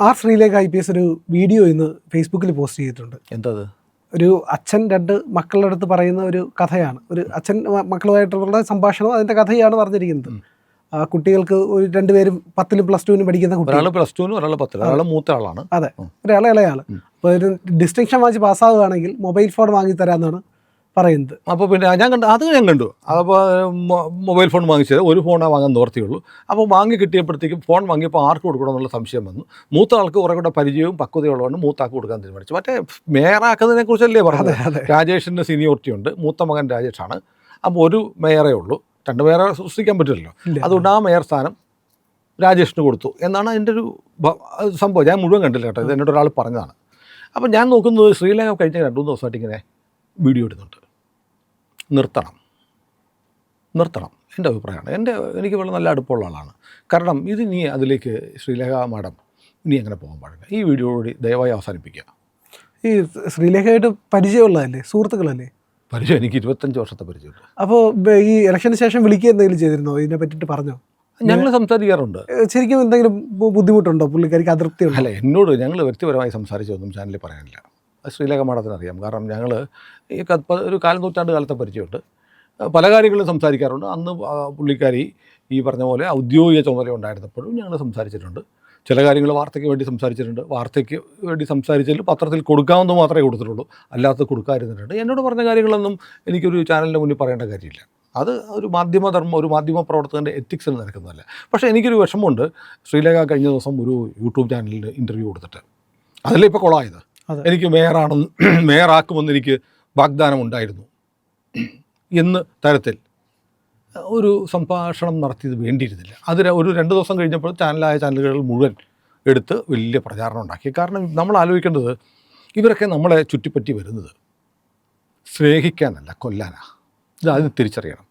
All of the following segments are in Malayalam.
ആർ ശ്രീലേഖ IPS ഒരു വീഡിയോ ഇന്ന് ഫേസ്ബുക്കിൽ പോസ്റ്റ് ചെയ്തിട്ടുണ്ട്. എന്തത്? ഒരു അച്ഛൻ രണ്ട് മക്കളുടെ അടുത്ത് പറയുന്ന ഒരു കഥയാണ്. ഒരു അച്ഛൻ മക്കളുമായിട്ടുള്ള സംഭാഷണം, അതിൻ്റെ കഥയാണ് പറഞ്ഞിരിക്കുന്നത്. കുട്ടികൾക്ക് ഒരു രണ്ടുപേരും 10ലും +2നും പഠിക്കുന്ന കുട്ടികൾ. ഒരാൾ +2നും ഒരാൾ 10ലും. ഒരാൾ മൂത്ത ആളാണ്. അതെ, ഒരാൾ ഇളയാൾ. അപ്പോൾ ഒരു ഡിസ്റ്റിങ്ഷൻ വാങ്ങിച്ച് പാസ്സാവുകയാണെങ്കിൽ മൊബൈൽ ഫോൺ വാങ്ങിത്തരാമെന്നാണ് പറയുന്നത്. അപ്പോൾ പിന്നെ ഞാൻ കണ്ടു. അപ്പോൾ മൊബൈൽ ഫോൺ വാങ്ങിച്ചത് ഒരു ഫോണേ വാങ്ങാൻ നിവർത്തിയുള്ളൂ. അപ്പോൾ വാങ്ങി കിട്ടിയപ്പോഴത്തേക്കും ഫോൺ വാങ്ങിയപ്പോൾ ആർക്ക് കൊടുക്കണം എന്നുള്ള സംശയം വന്നു. മൂത്ത ആൾക്ക് കുറേ കൂടെ പരിചയവും പക്വതയുള്ളതുകൊണ്ട് മൂത്ത ആൾക്ക് കൊടുക്കാൻ തീരുമാനിച്ചു. മറ്റേ മേയറാക്കുന്നതിനെ കുറിച്ചല്ലേ പറഞ്ഞത്? രാജേഷിൻ്റെ സീനിയോറിറ്റി ഉണ്ട്. മൂത്ത മകൻ രാജേഷാണ്. അപ്പോൾ ഒരു മേയറേ ഉള്ളൂ, 2 മേയറെ സൃഷ്ടിക്കാൻ പറ്റില്ലല്ലോ. അതുകൊണ്ട് ആ മേയർ സ്ഥാനം രാജേഷിന് കൊടുത്തു എന്നാണ് അതിൻ്റെ ഒരു സംഭവം. ഞാൻ മുഴുവൻ കണ്ടില്ല കേട്ടോ, ഇത് എന്നോട് ഒരാൾ പറഞ്ഞതാണ്. അപ്പോൾ ഞാൻ നോക്കുന്നത് ശ്രീലേഖ കഴിഞ്ഞ 2-3 ദിവസമായിട്ട് ഇങ്ങനെ വീഡിയോ ഇടുന്നുണ്ട്. നിർത്തണം എൻ്റെ അഭിപ്രായമാണ്. എനിക്ക് വളരെ നല്ല അടുപ്പമുള്ള ആളാണ്. കാരണം ഇത് നീ അതിലേക്ക് ശ്രീലേഖ മാഡം ഇനി അങ്ങനെ പോകാൻ പാടില്ല. ഈ വീഡിയോയോട് ദയവായി അവസാനിപ്പിക്കുക. ഈ ശ്രീലേഖയായിട്ട് പരിചയമുള്ളതല്ലേ, സുഹൃത്തുക്കളല്ലേ? പരിചയം എനിക്ക് 25 വർഷത്തെ പരിചയമുണ്ട്. അപ്പോൾ ഈ ഇലക്ഷന് ശേഷം വിളിക്കുക എന്തെങ്കിലും ചെയ്തിരുന്നോ? ഇതിനെ പറ്റിയിട്ട് പറഞ്ഞോ? ഞങ്ങൾ സംസാരിക്കാറുണ്ട്. ശരിക്കും എന്തെങ്കിലും ബുദ്ധിമുട്ടുണ്ടോ? പുള്ളിക്കാരിക്ക് അതൃപ്തിയുണ്ടോ? അല്ല, എന്നോട് ഞങ്ങൾ വ്യക്തിപരമായി സംസാരിച്ചതൊന്നും ചാനലിൽ പറയാനില്ല. ശ്രീലേഖ മാഡത്തിന് അറിയാം. കാരണം ഞങ്ങൾ ഈ ഒരു കാലനൂറ്റാണ്ട് കാലത്തെ പരിചയമുണ്ട്. പല കാര്യങ്ങളും സംസാരിക്കാറുണ്ട്. അന്ന് പുള്ളിക്കാരി ഈ പറഞ്ഞ പോലെ ഔദ്യോഗിക ചുമതല ഉണ്ടായിരുന്നപ്പോഴും ഞങ്ങൾ സംസാരിച്ചിട്ടുണ്ട്. ചില കാര്യങ്ങൾ വാർത്തയ്ക്ക് വേണ്ടി സംസാരിച്ചിട്ടുണ്ട്. വാർത്തയ്ക്ക് വേണ്ടി സംസാരിച്ചതിൽ പത്രത്തിൽ കൊടുക്കാമെന്ന് മാത്രമേ കൊടുത്തിട്ടുള്ളൂ, അല്ലാത്ത കൊടുക്കാതിരുന്നിട്ടുണ്ട്. എന്നോട് പറഞ്ഞ കാര്യങ്ങളൊന്നും എനിക്കൊരു ചാനലിൻ്റെ മുന്നിൽ പറയേണ്ട കാര്യമില്ല. അത് ഒരു മാധ്യമധർമ്മം, ഒരു മാധ്യമ പ്രവർത്തകൻ്റെ എത്തിക്സിൽ നടക്കുന്നതല്ല. പക്ഷേ എനിക്കൊരു വിഷമമുണ്ട്. ശ്രീലേഖ കഴിഞ്ഞ ദിവസം ഒരു യൂട്യൂബ് ചാനലിൽ ഇൻ്റർവ്യൂ കൊടുത്തിട്ട് അതിലേ ഇപ്പോൾ കൊളായത്. എനിക്ക് മേയറാക്കുമെന്ന് എനിക്ക് വാഗ്ദാനം ഉണ്ടായിരുന്നു എന്ന് തരത്തിൽ ഒരു സംഭാഷണം നടത്തിയത് വേണ്ടിയിരുന്നില്ല. അത് ഒരു 2 ദിവസം കഴിഞ്ഞപ്പോൾ ചാനലുകൾ മുഴുവൻ എടുത്ത് വലിയ പ്രചാരണം ഉണ്ടാക്കി. കാരണം നമ്മൾ ആലോചിക്കേണ്ടത്, ഇവരൊക്കെ നമ്മളെ ചുറ്റിപ്പറ്റി വരുന്നത് സ്നേഹിക്കാനല്ല, കൊല്ലാനാണ്. ഇത് അതിന് തിരിച്ചറിയണം.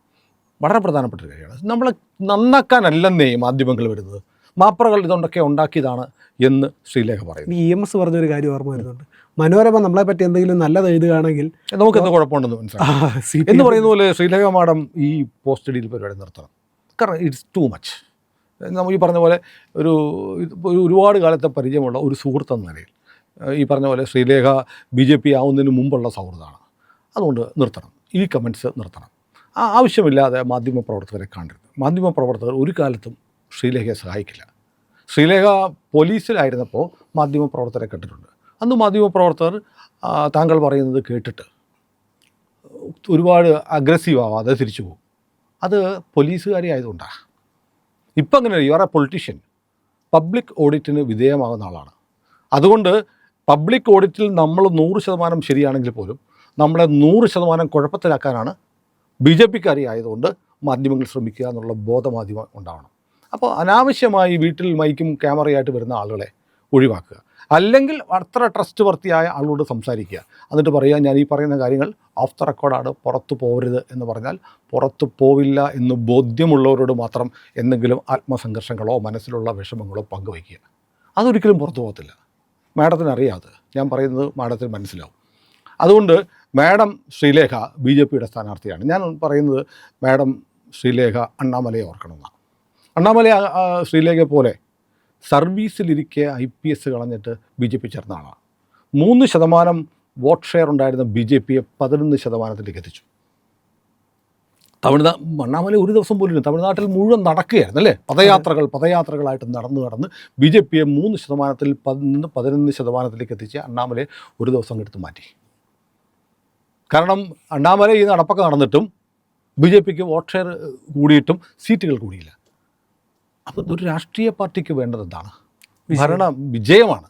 വളരെ പ്രധാനപ്പെട്ട ഒരു കാര്യമാണ്. നമ്മളെ നന്നാക്കാനല്ലെന്നേ മാധ്യമങ്ങൾ വരുന്നത്. മാപ്രകൾ ഇതൊക്കെ ഉണ്ടാക്കിയതാണ് എന്ന് ശ്രീലേഖ പറയുന്നു. EMS പറഞ്ഞൊരു കാര്യം ഓർമ്മ വരുന്നുണ്ട്. മനോരമ നമ്മളെ പറ്റി എന്തെങ്കിലും നല്ലത് എഴുതുകയാണെങ്കിൽ നമുക്ക് എന്ത് കുഴപ്പമുണ്ടെന്ന് മനസ്സിലാക്കാം എന്ന് പറയുന്ന പോലെ ശ്രീലേഖ മാഡം ഈ പോസ്റ്റ് ഡീൽ പരിപാടി നിർത്തണം. കാരണം ഇറ്റ്സ് ടു മച്ച്. നമ്മൾ ഈ പറഞ്ഞ പോലെ ഒരുപാട് കാലത്തെ പരിചയമുള്ള ഒരു സുഹൃത്തെന്ന നിലയിൽ ഈ പറഞ്ഞ പോലെ ശ്രീലേഖ BJP ആവുന്നതിന് മുമ്പുള്ള സൗഹൃദമാണ്. അതുകൊണ്ട് നിർത്തണം, ഈ കമൻറ്റ്സ് നിർത്തണം. ആവശ്യമില്ലാതെ മാധ്യമപ്രവർത്തകരെ കാണരുത്. മാധ്യമപ്രവർത്തകർ ഒരു കാലത്തും ശ്രീലേഖയെ സഹായിക്കില്ല. ശ്രീലേഖ പോലീസിലായിരുന്നപ്പോൾ മാധ്യമപ്രവർത്തകരെ കണ്ടിട്ടുണ്ട്. അന്ന് മാധ്യമപ്രവർത്തകർ താങ്കൾ പറയുന്നത് കേട്ടിട്ട് ഒരുപാട് അഗ്രസീവ് ആവാതെ തിരിച്ചു പോകും. അത് പോലീസുകാരി ആയതുകൊണ്ടാണ്. ഇപ്പം അങ്ങനെ you are a politician. Public ഓഡിറ്റിന് വിധേയമാകുന്ന ആളാണ്. അതുകൊണ്ട് പബ്ലിക് ഓഡിറ്റിൽ നമ്മൾ 100% ശരിയാണെങ്കിൽ പോലും നമ്മളെ 100% കുഴപ്പത്തിലാക്കാനാണ് BJPക്കാരി ആയതുകൊണ്ട് മാധ്യമങ്ങൾ ശ്രമിക്കുക എന്നുള്ള ബോധമാധ്യമം ഉണ്ടാവണം. അപ്പോൾ അനാവശ്യമായി വീട്ടിൽ മൈക്കും ക്യാമറയായിട്ട് വരുന്ന ആളുകളെ ഒഴിവാക്കുക. അല്ലെങ്കിൽ അത്ര ട്രസ്റ്റ് വർത്തിയായ ആളോട് സംസാരിക്കുക. എന്നിട്ട് പറയുക, ഞാൻ ഈ പറയുന്ന കാര്യങ്ങൾ ഓഫ് ദ റെക്കോർഡാണ്, പുറത്തു പോകരുത് എന്ന് പറഞ്ഞാൽ പുറത്തു പോവില്ല എന്ന് ബോധ്യമുള്ളവരോട് മാത്രം എന്തെങ്കിലും ആത്മസംഘർഷങ്ങളോ മനസ്സിലുള്ള വിഷമങ്ങളോ പങ്കുവയ്ക്കുക. അതൊരിക്കലും പുറത്തു പോകത്തില്ല. മാഡത്തിന് അറിയാതെ ഞാൻ പറയുന്നത് മാഡത്തിന് മനസ്സിലാവും. അതുകൊണ്ട് മാഡം ശ്രീലേഖ BJPയുടെ സ്ഥാനാർത്ഥിയാണ്. ഞാൻ പറയുന്നത് മാഡം ശ്രീലേഖ അണ്ണാമലയെ ഓർക്കണമെന്നാണ്. അണ്ണാമലയെ ശ്രീലേഖയെ പോലെ സർവീസിലിരിക്കെ IPS കളഞ്ഞിട്ട് BJP ചേർന്ന ആളാണ്. 3% വോട്ട് ഷെയർ ഉണ്ടായിരുന്ന BJPയെ 11% എത്തിച്ചു. അണ്ണാമല ഒരു ദിവസം പോലും തമിഴ്നാട്ടിൽ മുഴുവൻ നടക്കുകയായിരുന്നു അല്ലേ, പദയാത്രകളായിട്ട് നടന്ന് BJPയെ 3%-ൽ നിന്ന് 11% എത്തിച്ച് അണ്ണാമലയെ ഒരു ദിവസം എടുത്ത് മാറ്റി. കാരണം അണ്ണാമല ഈ നടപ്പൊക്കെ നടന്നിട്ടും BJPക്ക് വോട്ട് ഷെയർ കൂടിയിട്ടും സീറ്റുകൾ കൂടിയില്ല. അപ്പോൾ ഒരു രാഷ്ട്രീയ പാർട്ടിക്ക് വേണ്ടത് എന്താണ്? ഭരണ വിജയമാണ്,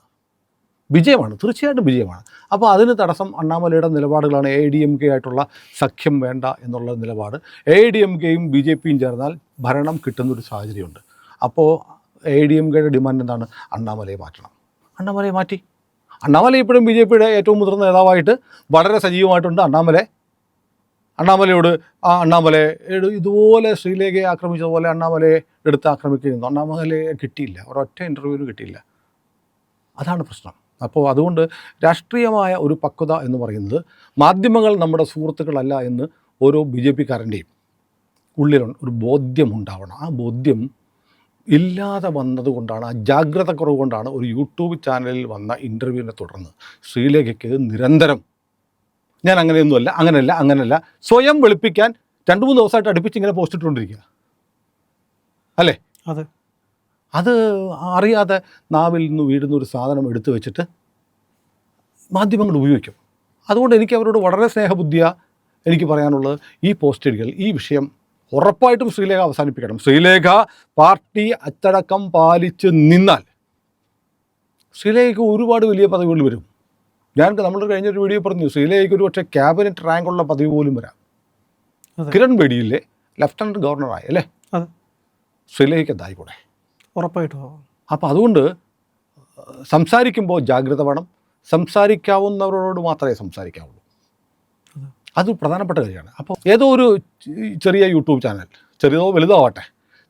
തീർച്ചയായിട്ടും വിജയമാണ്. അപ്പോൾ അതിന് തടസ്സം അണ്ണാമലയുടെ നിലപാടുകളാണ്. AIADMK ആയിട്ടുള്ള സഖ്യം വേണ്ട എന്നുള്ള നിലപാട്. AIADMKയും BJPയും ചേർന്നാൽ ഭരണം കിട്ടുന്നൊരു സാഹചര്യമുണ്ട്. അപ്പോൾ AIADMKയുടെ ഡിമാൻഡ് എന്താണ്? അണ്ണാമലയെ മാറ്റണം. അണ്ണാമലയെ മാറ്റി. അണ്ണാമല ഇപ്പോഴും BJPയുടെ ഏറ്റവും മുതിർന്ന നേതാവായിട്ട് വളരെ സജീവമായിട്ടുണ്ട്. അണ്ണാമലയോട് അണ്ണാമലയെ ഇതുപോലെ ശ്രീലേഖയെ ആക്രമിച്ചതുപോലെ അണ്ണാമലയെ എടുത്ത് ആക്രമിക്കുന്നു. അണ്ണാമലയെ കിട്ടിയില്ല, ഒരൊറ്റ ഇൻ്റർവ്യൂവിന് കിട്ടിയില്ല. അതാണ് പ്രശ്നം. അപ്പോൾ അതുകൊണ്ട് രാഷ്ട്രീയമായ ഒരു പക്വത എന്ന് പറയുന്നത്, മാധ്യമങ്ങൾ നമ്മുടെ സുഹൃത്തുക്കളല്ല എന്ന് ഓരോ BJPക്കാരൻ്റെയും ഉള്ളിൽ ഒരു ബോധ്യം ഉണ്ടാവണം. ആ ബോധ്യം ഇല്ലാതെ വന്നതുകൊണ്ടാണ്, ആ ജാഗ്രത കുറവ് കൊണ്ടാണ് ഒരു യൂട്യൂബ് ചാനലിൽ വന്ന ഇൻ്റർവ്യൂവിനെ തുടർന്ന് ശ്രീലേഖയ്ക്ക് നിരന്തരം ഞാൻ അങ്ങനെയല്ല സ്വയം വെളുപ്പിക്കാൻ 2-3 ദിവസമായിട്ട് അടുപ്പിച്ച് ഇങ്ങനെ പോസ്റ്റ് ഇട്ടുകൊണ്ടിരിക്കുക അല്ലേ? അതെ. അത് അറിയാതെ നാവിൽ നിന്ന് വീഴുന്ന ഒരു സാധനം എടുത്തു വെച്ചിട്ട് മാധ്യമങ്ങൾ ഉപയോഗിക്കും. അതുകൊണ്ട് എനിക്ക് അവരോട് വളരെ സ്നേഹബുദ്ധിയാണ് എനിക്ക് പറയാനുള്ളത്. ഈ പോസ്റ്റഡികൾ, ഈ വിഷയം ഉറപ്പായിട്ടും ശ്രീലേഖ അവസാനിപ്പിക്കണം. ശ്രീലേഖ പാർട്ടി അച്ചടക്കം പാലിച്ച് നിന്നാൽ ശ്രീലേഖയ്ക്ക് ഒരുപാട് വലിയ പദവികൾ വരും. നമ്മൾ കഴിഞ്ഞൊരു വീഡിയോ പറഞ്ഞു, ശ്രീലേഖയ്ക്ക് ഒരു പക്ഷേ ക്യാബിനറ്റ് റാങ്കുള്ള പദവി പോലും വരാം. കിരൺ ബേഡിയിലെ ലഫ്റ്റനൻറ്റ് ഗവർണറായി അല്ലേ? ശ്രീലേഖയ്ക്ക് എന്തായിക്കൂടെ? ഉറപ്പായിട്ടും. അപ്പോൾ അതുകൊണ്ട് സംസാരിക്കുമ്പോൾ ജാഗ്രത വേണം. സംസാരിക്കാവുന്നവരോട് മാത്രമേ സംസാരിക്കാവുള്ളൂ. അത് പ്രധാനപ്പെട്ട കാര്യമാണ്. അപ്പോൾ ഏതോ ഒരു ചെറിയ യൂട്യൂബ് ചാനൽ, ചെറിയതോ വലുതോ ആവട്ടെ,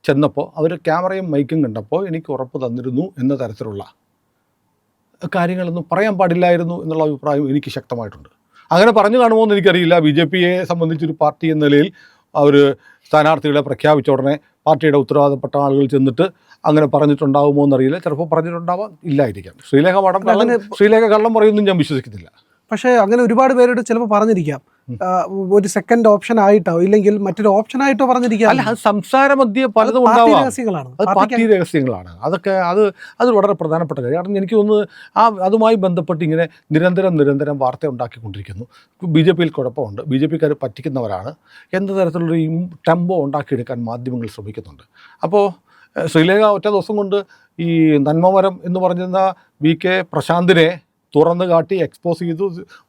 ചെന്നപ്പോൾ അവർ ക്യാമറയും മൈക്കും കണ്ടപ്പോൾ എനിക്ക് ഉറപ്പ് തന്നിരുന്നു എന്ന തരത്തിലുള്ള കാര്യങ്ങളൊന്നും പറയാൻ പാടില്ലായിരുന്നു എന്നുള്ള അഭിപ്രായം എനിക്ക് ശക്തമായിട്ടുണ്ട്. അങ്ങനെ പറഞ്ഞു കാണുമോ എന്ന് എനിക്കറിയില്ല. BJPയെ സംബന്ധിച്ചൊരു പാർട്ടി എന്ന നിലയിൽ അവർ സ്ഥാനാർത്ഥികളെ പ്രഖ്യാപിച്ച ഉടനെ പാർട്ടിയുടെ ഉത്തരവാദപ്പെട്ട ആളുകൾ ചെന്നിട്ട് അങ്ങനെ പറഞ്ഞിട്ടുണ്ടാകുമോ എന്നറിയില്ല. ചിലപ്പോൾ പറഞ്ഞിട്ടുണ്ടാവാം, ഇല്ലായിരിക്കാം. ശ്രീലേഖ കള്ളം പറയുമെന്നും ഞാൻ വിശ്വസിക്കുന്നില്ല. പക്ഷേ അങ്ങനെ ഒരുപാട് പേരോട് ചിലപ്പോൾ പറഞ്ഞിരിക്കാം, ഒരു സെക്കൻഡ് ഓപ്ഷൻ ആയിട്ടോ ഇല്ലെങ്കിൽ മറ്റൊരു ഓപ്ഷൻ ആയിട്ടോ പറഞ്ഞിരിക്കാം. അല്ല, അത് സംസാര മധ്യേ പലതും ഉണ്ടാവാം. അത് പാർട്ടി രഹസ്യങ്ങളാണ്. അതൊക്കെ അത് വളരെ പ്രധാനപ്പെട്ട കാര്യം. കാരണം എനിക്ക് തോന്നുന്നു അതുമായി ബന്ധപ്പെട്ട് ഇങ്ങനെ നിരന്തരം വാർത്ത ഉണ്ടാക്കിക്കൊണ്ടിരിക്കുന്നു. BJPയിൽ കുഴപ്പമുണ്ട്, BJPക്കാർ പറ്റിക്കുന്നവരാണ് എന്ന തരത്തിലുള്ളൊരു ടെമ്പോ ഉണ്ടാക്കിയെടുക്കാൻ മാധ്യമങ്ങൾ ശ്രമിക്കുന്നുണ്ട്. അപ്പോൾ ശ്രീലേഖ ഒറ്റ ദിവസം കൊണ്ട് ഈ നന്മമരം എന്ന് പറഞ്ഞിരുന്ന VK പ്രശാന്തിനെ തുറന്നു കാട്ടി എക്സ്പോസ് ചെയ്തു.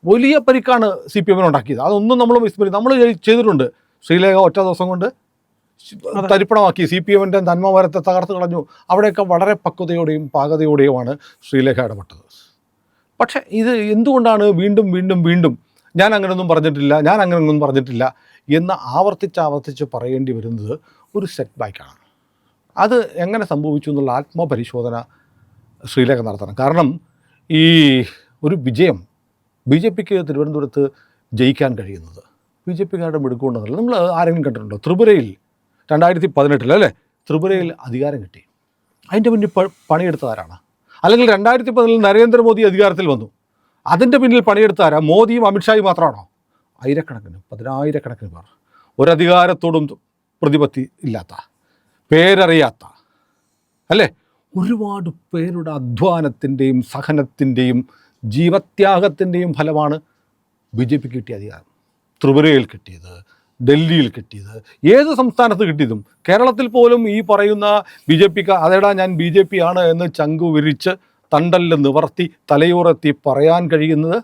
വലിയ പരിക്കാണ് CPM ഉണ്ടാക്കിയത്. അതൊന്നും നമ്മൾ നമ്മൾ ചെയ്തിട്ടുണ്ട്. ശ്രീലേഖ ഒറ്റ ദിവസം കൊണ്ട് തരിപ്പണമാക്കി CPMൻ്റെ നന്മമരത്തെ തകർത്ത് കളഞ്ഞു. അവിടെയൊക്കെ വളരെ പക്വതയോടെയും പാകതയോടെയുമാണ് ശ്രീലേഖ ഇടപെട്ടത്. പക്ഷേ ഇത് എന്തുകൊണ്ടാണ് വീണ്ടും ഞാൻ അങ്ങനെയൊന്നും പറഞ്ഞിട്ടില്ല എന്ന് ആവർത്തിച്ച് പറയേണ്ടി വരുന്നത് ഒരു സെറ്റ് ബാക്കാണ്. അത് എങ്ങനെ സംഭവിച്ചു എന്നുള്ള ആത്മപരിശോധന ശ്രീലേഖ നടത്തണം. കാരണം ഈ ഒരു വിജയം BJPക്ക് തിരുവനന്തപുരത്ത് ജയിക്കാൻ കഴിയുന്നത് BJPക്കാരുടെ മിടുക്കുകൊണ്ടെന്നല്ല. നമ്മൾ ആരെങ്കിലും കണ്ടിട്ടുണ്ടോ? ത്രിപുരയിൽ 2018 അല്ലേ, ത്രിപുരയിൽ അധികാരം കിട്ടി. അതിൻ്റെ പിന്നിൽ പണിയെടുത്തതാരാണ്? അല്ലെങ്കിൽ 2014 നരേന്ദ്രമോദി അധികാരത്തിൽ വന്നു, അതിൻ്റെ പിന്നിൽ പണിയെടുത്തതാരാ? മോദിയും അമിത്ഷായും മാത്രമാണോ? പതിനായിരക്കണക്കിന് പേർ, ഒരധികാരത്തോടും പ്രതിപത്തി ഇല്ലാത്ത, പേരറിയാത്ത അല്ലേ, ഒരുപാട് പേരുടെ അധ്വാനത്തിൻ്റെയും സഹനത്തിൻ്റെയും ജീവത്യാഗത്തിൻ്റെയും ഫലമാണ് BJPക്ക് കിട്ടിയ അധികാരം. ത്രിപുരയിൽ കിട്ടിയത്, ഡൽഹിയിൽ കിട്ടിയത്, ഏത് സംസ്ഥാനത്ത് കിട്ടിയതും, കേരളത്തിൽ പോലും ഈ പറയുന്ന BJPക്ക് അതേടാ ഞാൻ BJP ആണ് എന്ന് ചങ്കു വിരിച്ച് തണ്ടല് നിവർത്തി തലയുറത്തി പറയാൻ കഴിയുന്നത്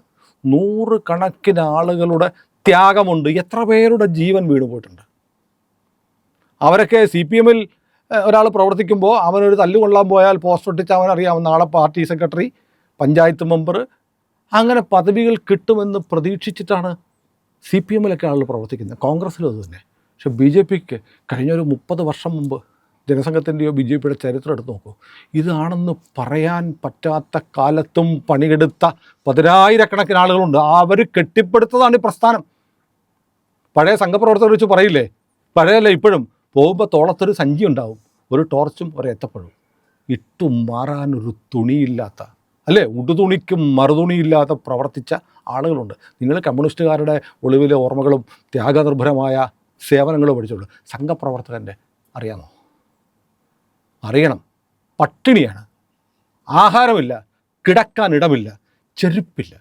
100 കണക്കിന് ആളുകളുടെ ത്യാഗമുണ്ട്. എത്ര പേരുടെ ജീവൻ വീണു പോയിട്ടുണ്ട്. അവരൊക്കെ CPMൽ ഒരാൾ പ്രവർത്തിക്കുമ്പോൾ അവനൊരു തല്ലുകൊള്ളാൻ പോയാൽ പോസ്റ്റർ ഒട്ടിച്ച് അവനറിയാം നാളെ പാർട്ടി സെക്രട്ടറി, പഞ്ചായത്ത് മെമ്പർ, അങ്ങനെ പദവികൾ കിട്ടുമെന്ന് പ്രതീക്ഷിച്ചിട്ടാണ് CPMലൊക്കെ ആളുകൾ പ്രവർത്തിക്കുന്നത്. കോൺഗ്രസ്സിലും അത് തന്നെ. പക്ഷേ BJPക്ക് കഴിഞ്ഞൊരു 30 വർഷം മുമ്പ് ജനസംഘത്തിൻ്റെയോ BJPയുടെ ചരിത്രം എടുത്ത് നോക്കൂ. ഇതാണെന്ന് പറയാൻ പറ്റാത്ത കാലത്തും പണിയെടുത്ത 10,000 ആളുകളുണ്ട്. അവർ കെട്ടിപ്പടുത്തതാണ് ഈ പ്രസ്ഥാനം. പഴയ സംഘപ്രവർത്തകർ വെച്ച് പറയില്ലേ, പഴയല്ല ഇപ്പോഴും, പോകുമ്പോൾ തോളത്തൊരു സഞ്ചി ഉണ്ടാവും, ഒരു ടോർച്ചും ഒരു ഏത്തപ്പഴവും, ഇട്ടു മാറാനൊരു തുണിയില്ലാത്ത, അല്ലേ, ഉടുതുണിക്കും മറുതുണിയില്ലാതെ പ്രവർത്തിച്ച ആളുകളുണ്ട്. നിങ്ങൾ കമ്മ്യൂണിസ്റ്റുകാരുടെ ഒളിവിലെ ഓർമ്മകളും ത്യാഗനിർഭരമായ സേവനങ്ങളും പഠിച്ചുള്ളൂ. സംഘപ്രവർത്തകൻ്റെ അറിയണം, പട്ടിണിയാണ്, ആഹാരമില്ല, കിടക്കാനിടമില്ല, ചെരുപ്പില്ല.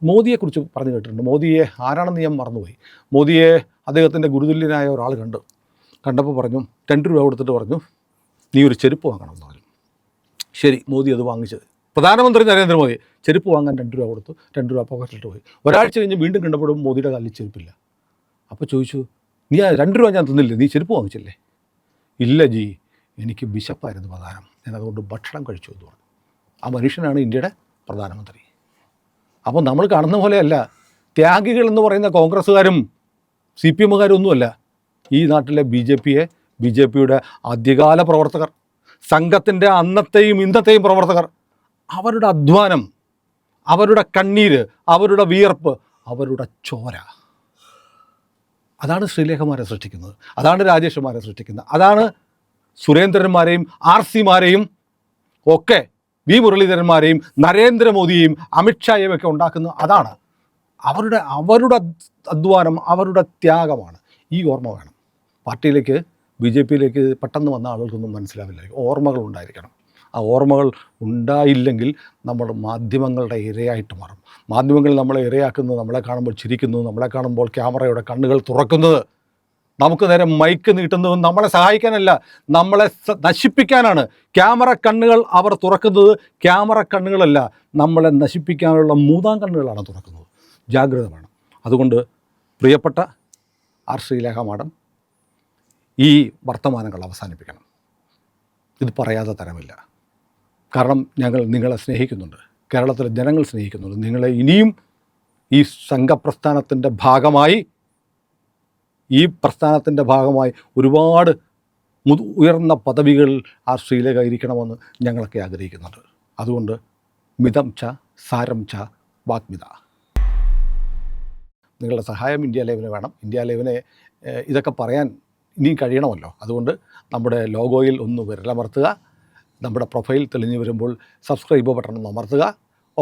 മോദിയെക്കുറിച്ച് പറഞ്ഞു കേട്ടിട്ടുണ്ട്. മോദിയെ ആരാണെന്ന് ഞാൻ മറന്നുപോയി. മോദിയെ അദ്ദേഹത്തിൻ്റെ ഗുരുതുല്യനായ ഒരാൾ കണ്ടപ്പോൾ പറഞ്ഞു, 2 രൂപ കൊടുത്തിട്ട് പറഞ്ഞു നീ ഒരു ചെരുപ്പ് വാങ്ങണം എന്ന് പറഞ്ഞു. ശരി, മോദി അത് വാങ്ങിച്ചത്. പ്രധാനമന്ത്രി നരേന്ദ്രമോദി ചെരുപ്പ് വാങ്ങാൻ 2 രൂപ കൊടുത്തു, 2 രൂപ പോക്കറ്റിലിട്ട് പോയി. ഒരാഴ്ച കഴിഞ്ഞ് വീണ്ടും കണ്ടപ്പോഴും മോദിയുടെ കാലിൽ ചെരുപ്പില്ല. അപ്പോൾ ചോദിച്ചു, നീ 2 രൂപ ഞാൻ തന്നില്ലേ, നീ ചെരുപ്പ് വാങ്ങിച്ചില്ലേ? ഇല്ല ജി, എനിക്ക് വിശപ്പായിരുന്നു പ്രധാനം, ഞാൻ അതുകൊണ്ട് ഭക്ഷണം കഴിച്ചു എന്ന് പറഞ്ഞു. ആ മനുഷ്യനാണ് ഇന്ത്യയുടെ പ്രധാനമന്ത്രി. അപ്പോൾ നമ്മൾ കാണുന്ന പോലെയല്ല ത്യാഗികൾ എന്ന് പറയുന്ന കോൺഗ്രസ്സുകാരും CPMകാരും ഒന്നുമല്ല ഈ നാട്ടിലെ BJPയുടെ ആദ്യകാല പ്രവർത്തകർ, സംഘത്തിൻ്റെ അന്നത്തെയും ഇന്നത്തെയും പ്രവർത്തകർ. അവരുടെ അധ്വാനം, അവരുടെ കണ്ണീര്, അവരുടെ വിയർപ്പ്, അവരുടെ ചോര, അതാണ് ശ്രീലേഖമാരെ സൃഷ്ടിക്കുന്നത്, അതാണ് രാജേഷുമാരെ സൃഷ്ടിക്കുന്നത്, അതാണ് സുരേന്ദ്രന്മാരെയും RC-മാരെയും ഒക്കെ വി മുരളീധരന്മാരെയും നരേന്ദ്രമോദിയെയും അമിത്ഷായെയും ഒക്കെ ഉണ്ടാക്കുന്നത് അതാണ്. അവരുടെ അധ്വാനം, അവരുടെ ത്യാഗമാണ്. ഈ ഓർമ്മ വേണം. പാർട്ടിയിലേക്ക് BJP-യിലേക്ക് പെട്ടെന്ന് വന്ന ആളുകൾക്കൊന്നും മനസ്സിലാവില്ല. ഓർമ്മകൾ ഉണ്ടായിരിക്കണം. ആ ഓർമ്മകൾ ഉണ്ടായില്ലെങ്കിൽ നമ്മൾ മാധ്യമങ്ങളുടെ ഇരയായിട്ട് മാറും. മാധ്യമങ്ങൾ നമ്മളെ ഇരയാക്കുന്നത്, നമ്മളെ കാണുമ്പോൾ ചിരിക്കുന്നു, നമ്മളെ കാണുമ്പോൾ ക്യാമറയുടെ കണ്ണുകൾ തുറക്കുന്നത്, നമുക്ക് നേരെ മൈക്ക് നീട്ടുന്നതും നമ്മളെ സഹായിക്കാനല്ല, നമ്മളെ നശിപ്പിക്കാനാണ്. ക്യാമറ കണ്ണുകൾ അവർ തുറക്കുന്നത് ക്യാമറ കണ്ണുകളല്ല, നമ്മളെ നശിപ്പിക്കാനുള്ള മൂന്നാം കണ്ണുകളാണ് തുറക്കുന്നത്. ജാഗ്രത വേണം. അതുകൊണ്ട് പ്രിയപ്പെട്ട ശ്രീലേഖ മാഡം, ഈ വർത്തമാനങ്ങൾ അവസാനിപ്പിക്കണം. ഇത് പറയാതെ തരമില്ല. കാരണം ഞങ്ങൾ നിങ്ങളെ സ്നേഹിക്കുന്നുണ്ട്, കേരളത്തിലെ ജനങ്ങൾ സ്നേഹിക്കുന്നുണ്ട്. നിങ്ങളെ ഇനിയും ഈ സംഘപ്രസ്ഥാനത്തിൻ്റെ ഭാഗമായി, ഈ പ്രസ്ഥാനത്തിൻ്റെ ഭാഗമായി ഒരുപാട് ഉയർന്ന പദവികളിൽ ശ്രീലേഖ ഇരിക്കണമെന്ന് ഞങ്ങളൊക്കെ ആഗ്രഹിക്കുന്നുണ്ട്. അതുകൊണ്ട് മിതം ച സാരം ച വാഗ്മിത. നിങ്ങളുടെ സഹായം ഇന്ത്യ ലൈവിന് വേണം. ഇന്ത്യ ലൈവിനെ ഇതൊക്കെ പറയാൻ ഇനിയും കഴിയണമല്ലോ. അതുകൊണ്ട് നമ്മുടെ ലോഗോയിൽ ഒന്ന് വിരലമർത്തുക, നമ്മുടെ പ്രൊഫൈൽ തെളിഞ്ഞു വരുമ്പോൾ സബ്സ്ക്രൈബ് ബട്ടൺ അമർത്തുക,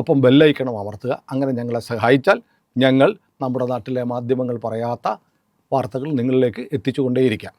ഒപ്പം ബെല്ലൈക്കണം അമർത്തുക. അങ്ങനെ ഞങ്ങളെ സഹായിച്ചാൽ ഞങ്ങൾ നമ്മുടെ നാട്ടിലെ മാധ്യമങ്ങൾ പറയാത്ത വാർത്തകൾ നിങ്ങളിലേക്ക് എത്തിച്ചുകൊണ്ടേയിരിക്കാം.